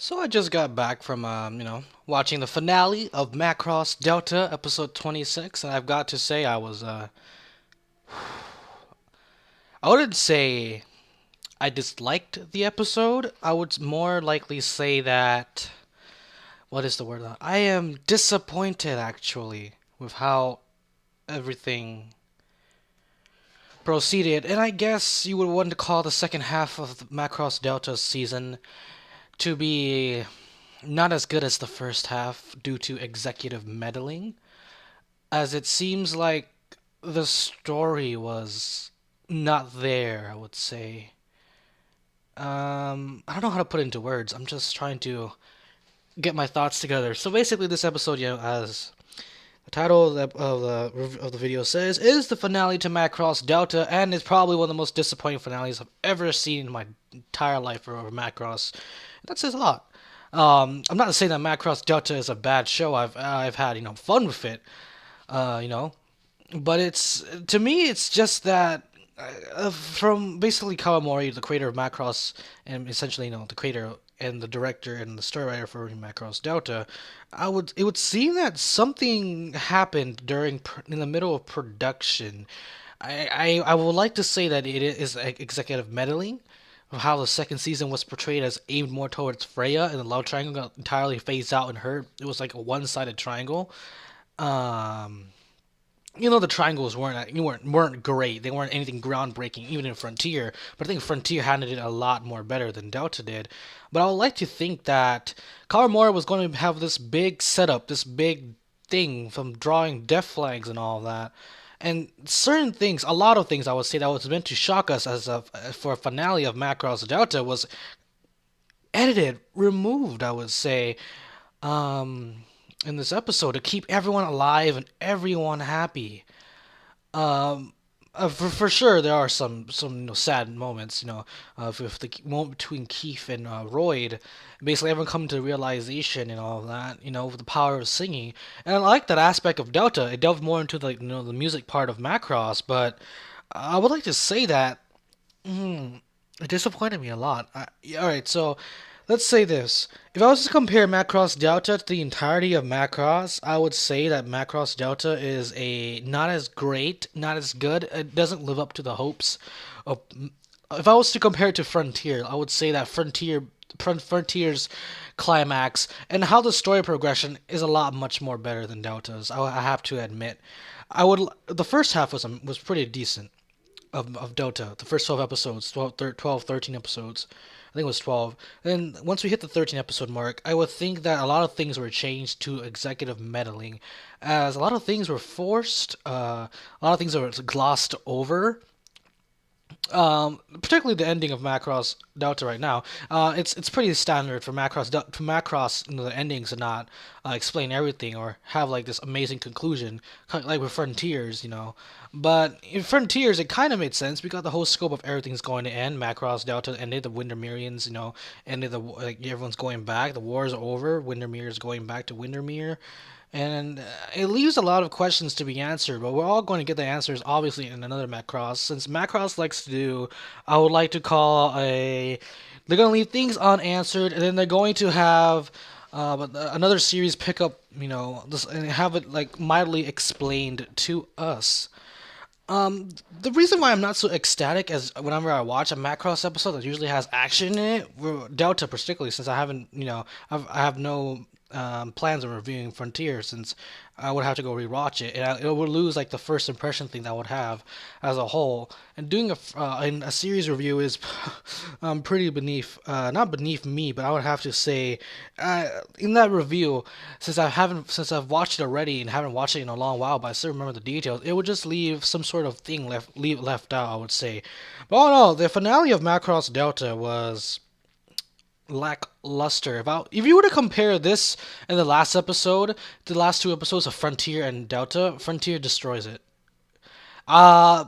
So I just got back from watching the finale of Macross Delta episode 26, and I've got to say I wouldn't say I disliked the episode. I would more likely say that what is the word? I am disappointed actually with how everything proceeded, and I guess you would want to call the second half of the Macross Delta season to be not as good as the first half due to executive meddling, as it seems like the story was not there, I would say. I don't know how to put it into words. I'm just trying to get my thoughts together. So basically, this episode, as the title of the video says, is the finale to Macross Delta, and it's probably one of the most disappointing finales I've ever seen in my entire life for Macross. That says a lot. I'm not saying that Macross Delta is a bad show. I've had fun with it. Uh, you know, but it's to me it's just that from basically Kawamori, the creator of Macross, and essentially the creator and the director and the story writer for Macross Delta, it would seem that something happened in the middle of production. I would like to say that it is executive meddling of how the second season was portrayed as aimed more towards Freya, and the love triangle got entirely phased out in her. It was like a one-sided triangle. Um, the triangles weren't great. They weren't anything groundbreaking, even in Frontier. But I think Frontier handled it a lot more better than Delta did. But I would like to think that Kawamura was going to have this big setup, this big thing from drawing death flags and all that. And certain things, a lot of things, I would say that was meant to shock us for a finale of Macross Delta was edited, removed. I would say. Um, in this episode to keep everyone alive and everyone happy. Um, for sure, there are some sad moments. With the moment between Keith and Royd, basically everyone coming to the realization and all of that. With the power of singing, and I like that aspect of Delta. It delved more into the music part of Macross, but I would like to say that it disappointed me a lot. All right, so let's say this. If I was to compare Macross Delta to the entirety of Macross, I would say that Macross Delta is a not as great, not as good. It doesn't live up to the hopes of. If I was to compare it to Frontier, I would say that Frontier's climax and how the story progression is a lot much more better than Delta's. I have to admit. The first half was pretty decent of Dota, the first 12 episodes, 13 episodes. I think it was 12. And then once we hit the 13 episode mark, I would think that a lot of things were changed to executive meddling, as a lot of things were forced, a lot of things were glossed over, particularly the ending of Macross Delta right now. It's pretty standard for Macross, the endings to not explain everything or have like this amazing conclusion, kind of like with Frontiers. But in Frontiers, it kind of made sense. We got the whole scope of everything's going to end. Macross Delta ended, the Windermereans, ended everyone's going back. The war is over. Windermere is going back to Windermere. And it leaves a lot of questions to be answered, but we're all going to get the answers obviously in another Macross. Since Macross likes to do, I would like to call they're going to leave things unanswered, and then they're going to have another series pick up, this and have it like mildly explained to us. The reason why I'm not so ecstatic as whenever I watch a Macross episode that usually has action in it, Delta particularly, since I haven't, I have no plans on reviewing Frontier, since I would have to go rewatch it, and it would lose like the first impression thing that I would have as a whole. And doing a series review is pretty beneath, not beneath me, but I would have to say, in that review, since I've watched it already and haven't watched it in a long while, but I still remember the details, it would just leave some sort of thing left out, I would say. But oh no, the finale of Macross Delta was lackluster. If you were to compare this and the last episode, the last two episodes of Frontier and Delta, Frontier destroys it. Uh,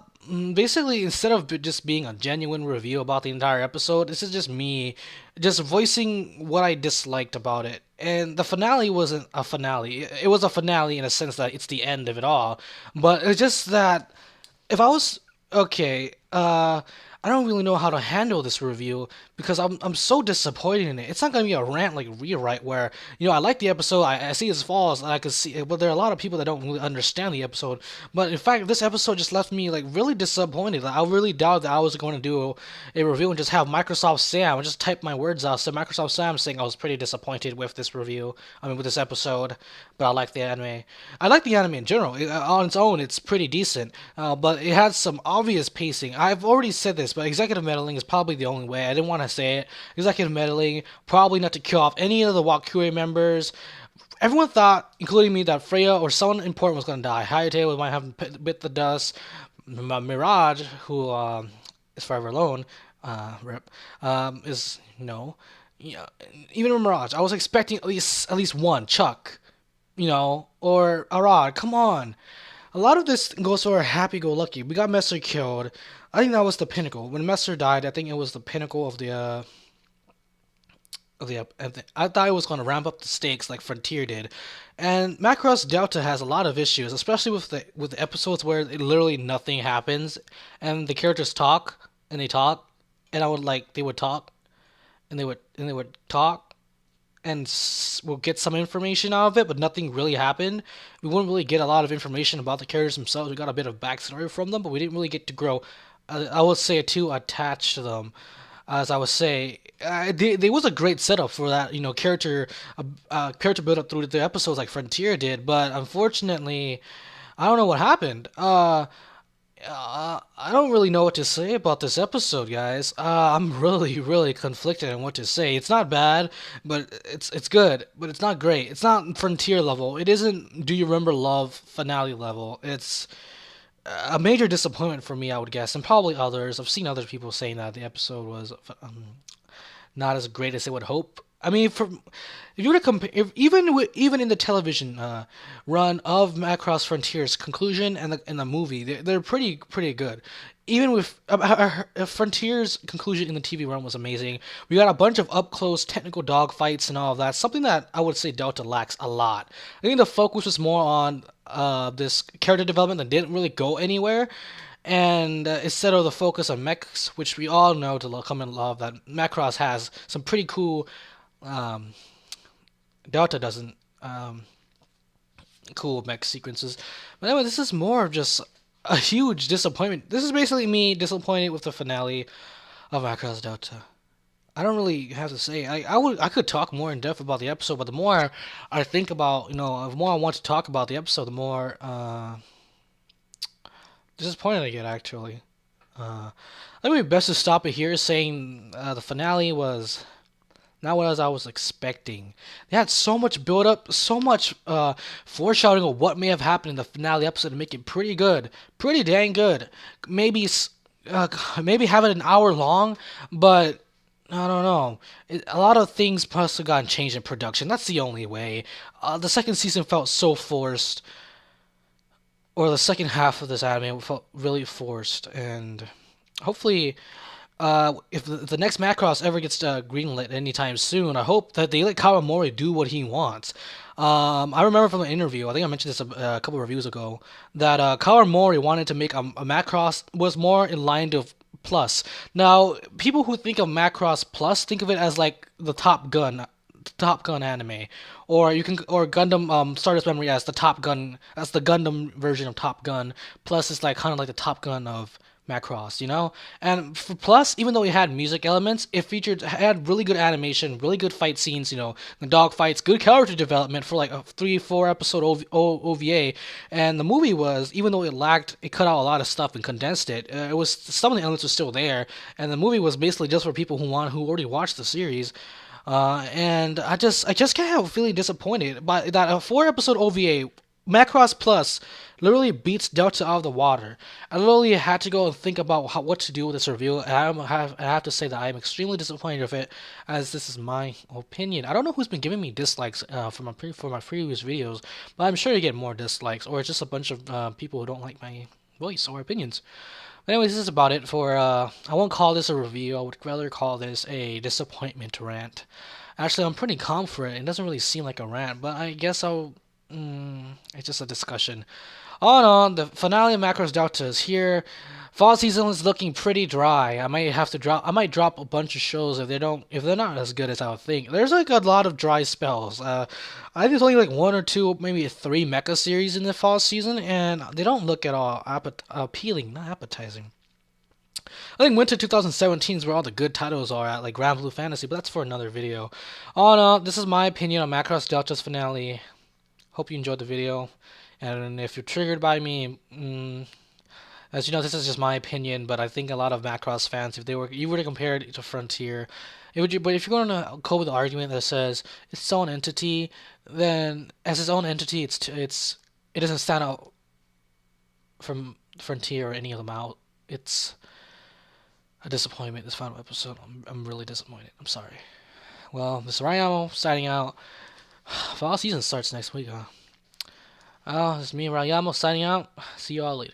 Basically, instead of just being a genuine review about the entire episode, this is just me just voicing what I disliked about it. And the finale wasn't a finale. It was a finale in a sense that it's the end of it all. But it's just that if I was okay, I don't really know how to handle this review because I'm so disappointed in it. It's not gonna be a rant like rewrite where I like the episode, I see its flaws, and I can see, but there are a lot of people that don't really understand the episode. But in fact, this episode just left me like really disappointed. Like, I really doubted that I was going to do a review and just have Microsoft Sam and just type my words out. So Microsoft Sam saying I was pretty disappointed with this review. I mean with this episode, but I like the anime. I like the anime in general. On its own, it's pretty decent, but it has some obvious pacing. I've already said this, but executive meddling is probably the only way. I didn't want to say it. Executive meddling, probably not to kill off any of the Wakure members. Everyone thought, including me, that Freya or someone important was going to die. Hayate might have bit the dust. Mirage, who is forever alone, rip, is yeah, even Mirage. I was expecting at least one Chuck, or Arad. Come on. A lot of this goes for happy-go-lucky. We got Messer killed. I think that was the pinnacle. When Messer died, I think it was the pinnacle of the. I thought it was going to ramp up the stakes like Frontier did, and Macross Delta has a lot of issues, especially with the episodes where literally nothing happens, and the characters talk and they talk, and they would talk, and they would talk, and we'll get some information out of it, but nothing really happened. We wouldn't really get a lot of information about the characters themselves. We got a bit of backstory from them, but we didn't really get to grow. I would say too attached to them, as I would say. There was a great setup for that, character build up through the episodes like Frontier did, but unfortunately, I don't know what happened. I don't really know what to say about this episode, guys. I'm really, really conflicted on what to say. It's not bad, but it's good, but it's not great. It's not Frontier level. It isn't Do You Remember Love finale level. It's a major disappointment for me, I would guess, and probably others. I've seen other people saying that the episode was not as great as they would hope. I mean, if you were to compare, even in the television run of Macross Frontier's conclusion and the movie, they're pretty good. Even with Frontier's conclusion in the TV run was amazing. We got a bunch of up close technical dogfights and all of that. Something that I would say Delta lacks a lot. I think the focus was more on this character development that didn't really go anywhere. And instead of the focus on mechs, which we all know to come and love, that Macross has some pretty cool. Um, Delta doesn't. Cool mech sequences. But anyway, this is more of just a huge disappointment. This is basically me disappointed with the finale of Macross Delta. I don't really have to say. I could talk more in depth about the episode, but the more I think about, the more I want to talk about the episode, the more disappointed I get, actually. I think it'd be best to stop it here, saying the finale was not what I was expecting. They had so much build up, so much foreshadowing of what may have happened in the finale episode to make it pretty good, pretty dang good. Maybe maybe have it an hour long, but I don't know. A lot of things must have gotten changed in production. That's the only way. The second season felt so forced, or the second half of this anime felt really forced, and hopefully if the next Macross ever gets greenlit anytime soon, I hope that they let Kawamori do what he wants. I remember from an interview, I think I mentioned this a couple of reviews ago, that Kawamori wanted to make a Macross was more in line to Plus. Now, people who think of Macross Plus think of it as like the Top Gun anime, or Gundam Stardust Memory as the Top Gun, as the Gundam version of Top Gun. Plus is like kind of like the Top Gun of Macross. And for Plus, even though it had music elements, had really good animation, really good fight scenes, the dog fights, good character development for like a 3-4 episode OVA. And the movie was, even though it cut out a lot of stuff and condensed it. It was, some of the elements were still there, and the movie was basically just for people who already watched the series. And I just can't help feeling disappointed by that. A 4 episode OVA, Macross Plus, literally beats Delta out of the water. I literally had to go and think about what to do with this review, and I have to say that I am extremely disappointed with it, as this is my opinion. I don't know who's been giving me dislikes for my previous videos, but I'm sure you get more dislikes, or it's just a bunch of people who don't like my voice or opinions. But anyways, this is about it for, I won't call this a review, I would rather call this a disappointment rant. Actually, I'm pretty calm for it. It doesn't really seem like a rant, but I guess I'll It's just a discussion. All in all, the finale of Macross Delta is here. Fall season is looking pretty dry. I might drop a bunch of shows if they're not as good as I would think. There's like a lot of dry spells. I think there's only like one or two, maybe three mecha series in the fall season, and they don't look at all appealing, not appetizing. I think winter 2017 is where all the good titles are at, like Grand Blue Fantasy, but that's for another video. All in all, this is my opinion on Macross Delta's finale. Hope you enjoyed the video, and if you're triggered by me, as you know, this is just my opinion, but I think a lot of Macross fans, if you were to compare it to Frontier, but if you're going to go with the argument that says it's its own entity, then as its own entity, it doesn't stand out from Frontier or any of them out. It's a disappointment. This final episode, I'm really disappointed. I'm sorry. Well, this is Rayamo signing out. Fall season starts next week, huh? This is me, Rayamo, signing out. See you all later.